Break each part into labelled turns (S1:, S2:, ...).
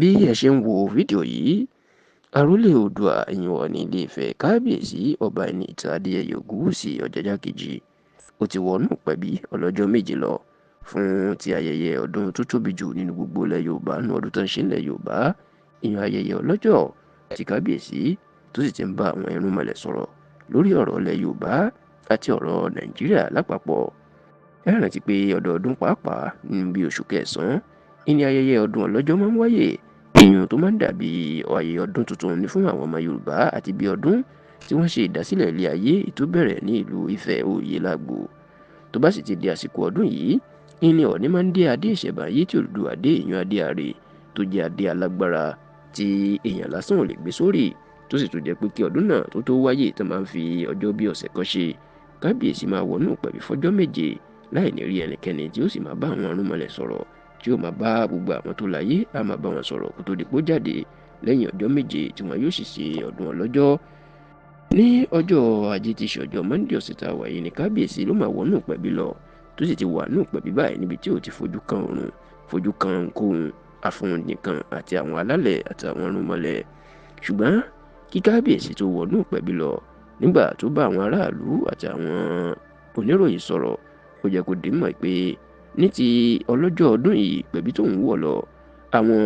S1: bí ẹ ṣe ń wo fídíò yìí, àrólé oòduà ìyìn Ọọ̀ni Ilé-Ifẹ̀ kábíyèsí ọba Ẹniìtàn Adéyẹyè Ògúnwùsì Ọ̀jájá kejì ó ti wọnú ìpẹ̀bí ọlọ́jọ́ méje lọ fún ti ayẹyẹ ọdún tó tóbi jù nínú gbogbo ilẹ̀ Yorùbá nínú ọdún tó ń ṣe ilẹ̀ Yorùbá, ìyẹn ayẹyẹ ọlọ́jọ́ tí kábíyèsí tó sì ti ń bá àwọn irúnmọlẹ̀ sọ̀rọ̀ lórí ọ̀rọ̀ ilẹ̀ Yorùbá àti ọ̀rọ̀ Nàìjíríà lápapọ̀. Ẹ rántí pé ọdọọdún pàápàá nínú bí oṣù kẹsàn-án ìní ayẹyẹ ọdún ọlọ́jọ́ máa ń wáyé, èèyàn tó máa ń dàbí ayẹyẹ ọdún tuntun ní fún àwọn ọmọ Yorùbá àti bí ọdún tí wọ́n ṣe ìdásílẹ̀ ilé ayé tó bẹ̀rẹ̀ ní ìlú Ifẹ̀ Òyèlágbò. Tó bá sì ti di àsìkò ọdún yìí, ìní Ọọ̀ni máa ń dé adé ìṣẹ̀báyé tí Odùduwà dé ìyẹn adé àrè tó jẹ́ adé alágbára tí èèyàn lásán ò lè gbé sórí, tó sì tún jẹ́ pé kí ọdún náà tó wáyé tó máa ń fi ọjọ́ bí ọ̀sẹ̀ kan ṣe. Kábíyèsí máa wọnú ìpẹ̀bí fọjọ́ méje láì ní rí ẹnikẹ́ni tí ó sì máa bá àwọn irúnmọlẹ̀ sọ̀rọ̀, tí ó máa bá gbogbo àwọn tó láyé á máa bá wọn sọ̀rọ̀ kó tó di pé ó jáde lẹ́yìn ọjọ́ méje tí wọn yóò sì ṣe ọdún ọlọ́jọ́. Ní ọjọ́ Ajé tí ṣe ọjọ́ Monday ọ̀sẹ̀ tá a wà yìí ni kábíyèsí ló máa wọnú ìpẹ̀bí lọ, tó sì ti wà nínú ìpẹ̀bí báyìí níbi tí ò ti fojú kan oòrùn, fojú kan ohunkóhun àfọ̀nìkan àti àwọn alálẹ̀ àti àwọn irúnmọlẹ̀. Ṣùgbọ́n kí kábíyèsí tó wọnú ìpẹ̀bí lọ, nígbà tó bá àwọn aráàlú àti àwọn oníròyìn sọ̀rọ̀, ó jẹ́ kó dé mọ̀ pé ní ti ọlọ́jọ́ ọdún yìí ìpẹ̀bí tóun wọ̀ lọ, àwọn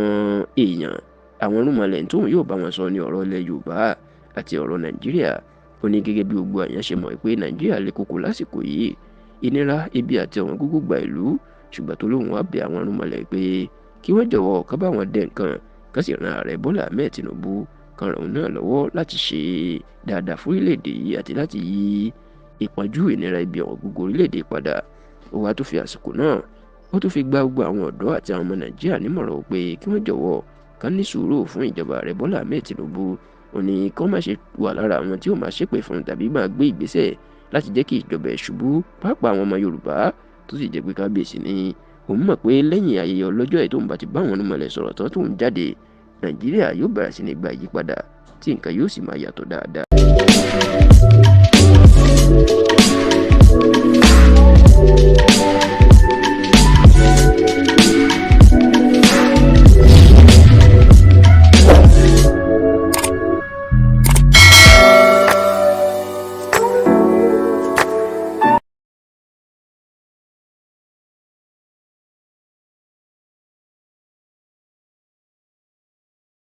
S1: èèyàn, àwọn irúnmọlẹ̀ tóun yóò bá wọn sọ ní ọ̀rọ̀ ilẹ̀ Yorùbá àti ọ̀rọ̀ Nàìjíríà. Ó ní gẹ́gẹ́ bí gbogbo àyàn ṣe mọ̀ pé Nàìjíríà le koko lásìkò yìí, ìnira, ebi àti ọ̀wọ́n gógó gba ìlú, ṣùgbọ́n tó lóun wá bẹ àwọn irúnmọlẹ̀ pé kí wọ́n jọ̀wọ́ ká bá wọn dẹ nǹkan, ká sì ran ààrẹ Bọ́lá Ahmed Tinubu kan ràn òun náà lọ́wọ́ láti ṣe dáadáa fún orílẹ̀-èdè yìí àti láti yí ìpọ́njú ìnira ibi ọ̀wọ́n gógó orílẹ̀-èdè padà. Ó wá tó fi àsìkò náà, ó tún fi gba gbogbo àwọn ọ̀dọ́ àti àwọn ọmọ Nàìjíríà nímọ̀ràn pé kí wọ́n jọ̀wọ́ ká ní sùúrù fún ìjọba ààrẹ Bọ́lá Ahmed Tinubu. Ó ní kí wọ́n má ṣe wà lára àwọn tí ó máa ṣépè fún tàbí máa gbé ìgbésẹ̀ láti jẹ́ kí ìjọba ẹ̀ ṣubú, pàápàá àwọn ọmọ Yorùbá. Tó sì jẹ́ pé kábíyèsí ní òun mọ̀ pé lẹ́yìn ayẹyẹ ọlọ́jọ́ ẹ̀ tóun bá ti bá àwọn irúnmọlẹ̀ sọ̀rọ̀ tán tóun jáde, Nàìjíríà yóò bẹ̀rẹ̀ sí ní gba ìyípadà tí nǹkan yóò sì máa yàtọ̀ dáadáa.